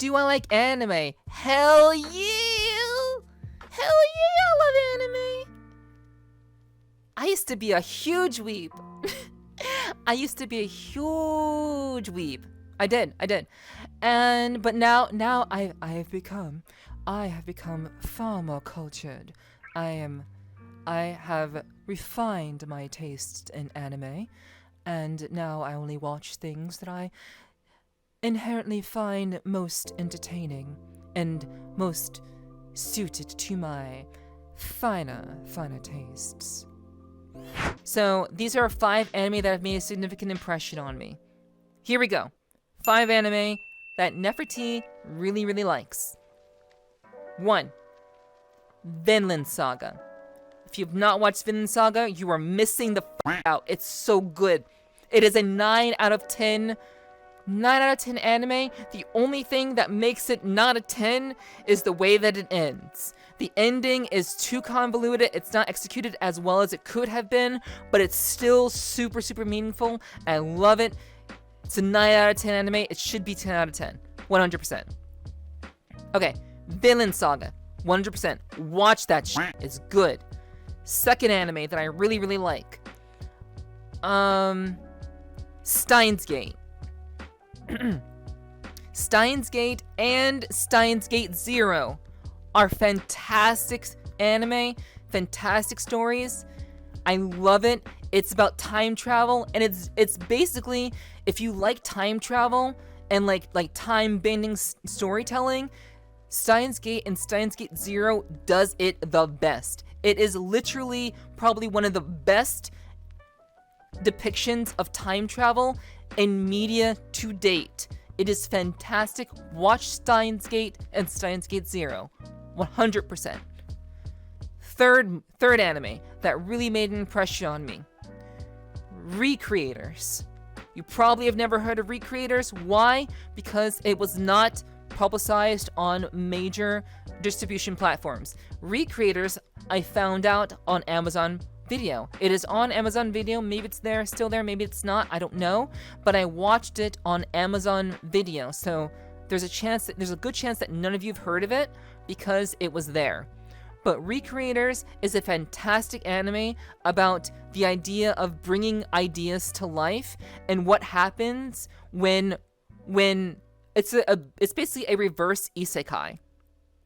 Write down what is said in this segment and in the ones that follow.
Do I like anime? Hell yeah! Hell yeah, I love anime! I used to be a huge weeb. I used to be a huge weeb. I did. But now I have become far more cultured. I have refined my taste in anime, and now I only watch things that I inherently find most entertaining and most suited to my finer tastes. So these are 5 anime that have made a significant impression on me. Here we go. 5 anime that Nepherti really likes. 1. Vinland Saga. If you've not watched Vinland Saga, you are missing the out. It's so good. It is a 9 out of 10 anime. The only thing that makes it not a 10 is the way that it ends. The ending is too convoluted. It's not executed as well as it could have been, but it's still super meaningful. I love it. It's a 9 out of 10 anime. It should be 10 out of 10. 100%. Okay, Vinland Saga. 100%. Watch that shit. It's good. Second anime that I really like. Steins Gate. Steins Gate and Steins Gate Zero are fantastic anime, fantastic stories. I love it. It's about time travel, and it's basically, if you like time travel and like time bending storytelling, Steins Gate and Steins Gate Zero does it the best. It is literally probably one of the best depictions of time travel in media to date. It is fantastic. Watch Steins Gate and Steins Gate Zero. 100%. Third anime that really made an impression on me. Recreators. You probably have never heard of Recreators. Why? Because it was not publicized on major distribution platforms. Recreators, I found out on Amazon Video. It is on Amazon Video. Maybe it's still there, maybe it's not, I don't know. But I watched it on Amazon Video. So there's a good chance that none of you have heard of it because it was there. But Recreators is a fantastic anime about the idea of bringing ideas to life and what happens when it's basically a reverse isekai.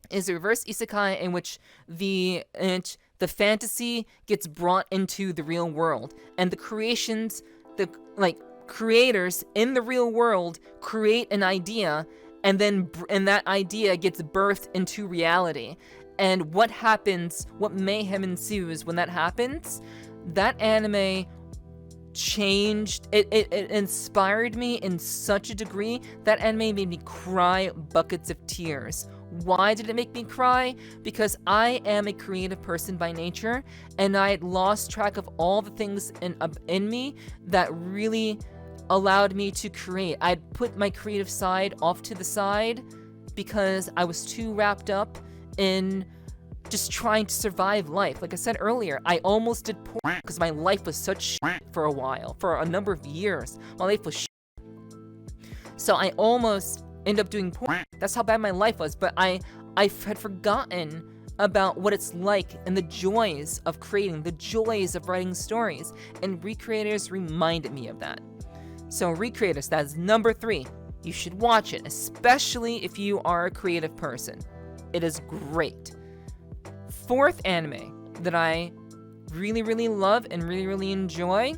It's a reverse isekai in which the fantasy gets brought into the real world, and the creators in the real world create an idea, and that idea gets birthed into reality. And what mayhem ensues when that happens? That anime changed, it inspired me in such a degree. That anime made me cry buckets of tears. Why did it make me cry? Because I am a creative person by nature, and I had lost track of all the things in me that really allowed me to create. I'd put my creative side off to the side because I was too wrapped up in just trying to survive life. Like I said earlier, I almost did porn because my life was such shit for a while, for a number of years. My life was shit. So I almost ended up doing porn. That's how bad my life was. But I had forgotten about what it's like and the joys of creating, the joys of writing stories. And Recreators reminded me of that. So Recreators, that is number 3. You should watch it, especially if you are a creative person. It is great. 4th anime that I really love and really enjoy,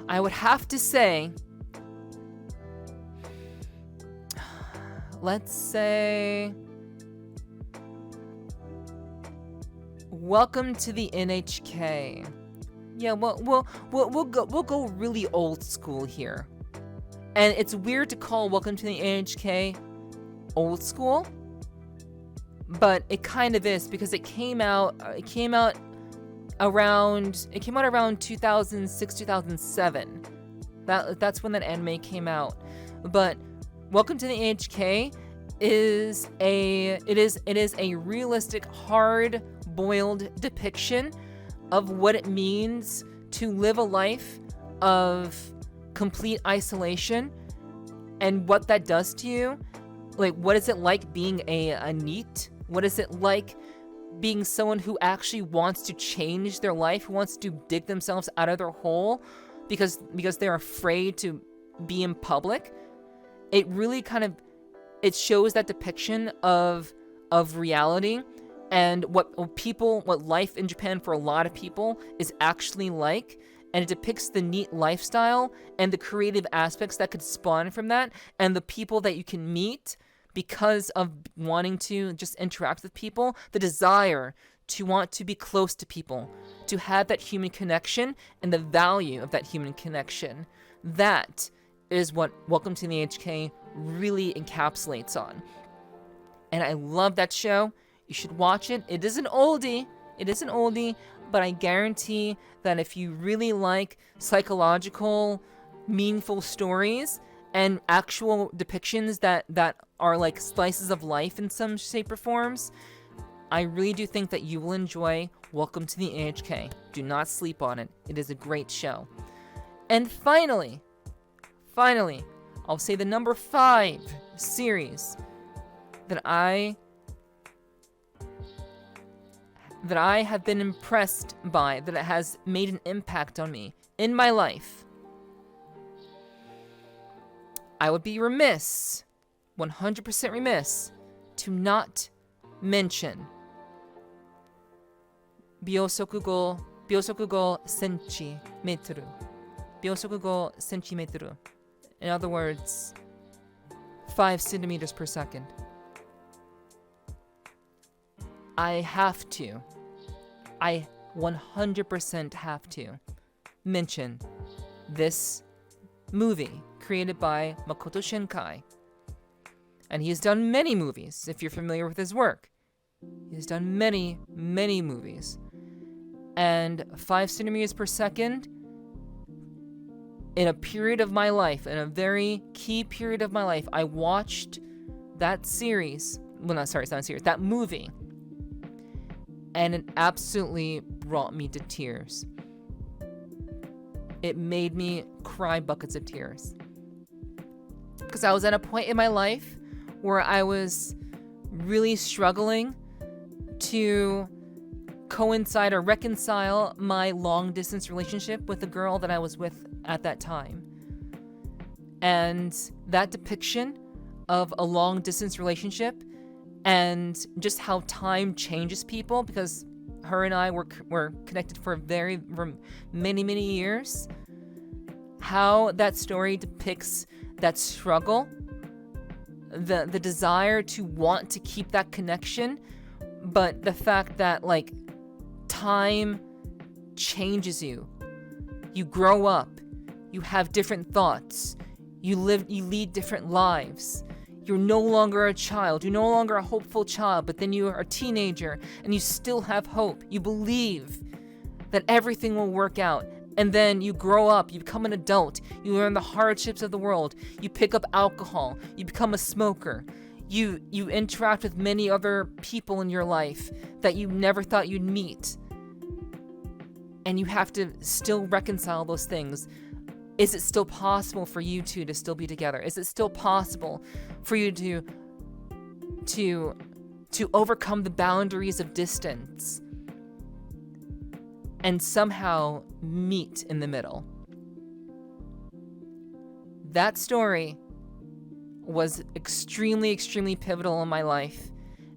I would have to say, let's say, Welcome to the NHK. Yeah, we'll go really old school here. And it's weird to call Welcome to the NHK old school, but it kind of is because it came out around 2006, 2007. That's when that anime came out. But Welcome to the NHK is a realistic, hard-boiled depiction of what it means to live a life of complete isolation and what that does to you. Like, what is it like being a NEET? What is it like being someone who actually wants to change their life, who wants to dig themselves out of their hole because they're afraid to be in public? It really kind of, it shows that depiction of reality and what life in Japan for a lot of people is actually like. And it depicts the NEET lifestyle and the creative aspects that could spawn from that, and the people that you can meet because of wanting to just interact with people, the desire to want to be close to people, to have that human connection, and the value of that human connection. That is what Welcome to the HK really encapsulates on. And I love that show. You should watch it. It is an oldie. But I guarantee that if you really like psychological, meaningful stories and actual depictions that are like slices of life in some shape or forms, I really do think that you will enjoy Welcome to the AHK. Do not sleep on it. It is a great show. And finally, I'll say the number 5 series that I have been impressed by, that it has made an impact on me in my life. I would be remiss, 100% remiss, to not mention Byosokugo Centimetru. Byosokugo Centimetru. In other words, 5 centimeters per second. I 100% have to mention this movie created by Makoto Shinkai. And he has done many movies, if you're familiar with his work. He has done many, many movies. And 5 centimeters per second, in a period of my life, in a very key period of my life, I watched that series. Well, not sorry, it's not a series. That movie. And it absolutely brought me to tears. It made me cry buckets of tears. Because I was at a point in my life where I was really struggling to coincide or reconcile my long-distance relationship with the girl that I was with at that time. And that depiction of a long-distance relationship and just how time changes people, because her and I were connected for many, many years. How that story depicts that struggle, the desire to want to keep that connection, but the fact that like time changes you. You grow up, you have different thoughts, you lead different lives. You're no longer a child. You're no longer a hopeful child, but then you are a teenager and you still have hope. You believe that everything will work out. And then you grow up, you become an adult, you learn the hardships of the world, you pick up alcohol, you become a smoker, you interact with many other people in your life that you never thought you'd meet. And you have to still reconcile those things. Is it still possible for you two to still be together? Is it still possible for you to overcome the boundaries of distance and somehow meet in the middle? That story was extremely, extremely pivotal in my life,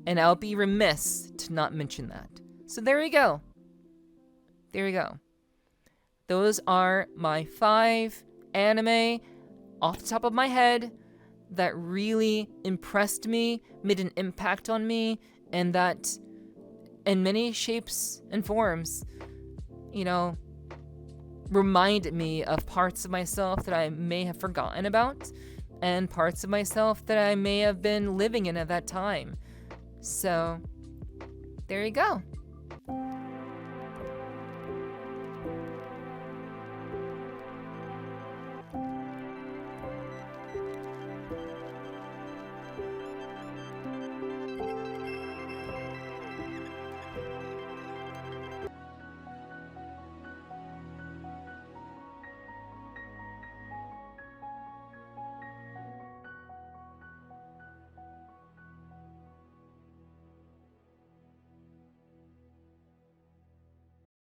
and I'll be remiss to not mention that. So there you go. There you go. Those are my 5 anime off the top of my head that really impressed me, made an impact on me, and that in many shapes and forms, reminded me of parts of myself that I may have forgotten about and parts of myself that I may have been living in at that time. So, there you go.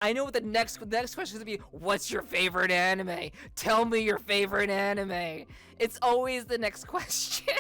I know what the next question is gonna be. What's your favorite anime? Tell me your favorite anime. It's always the next question.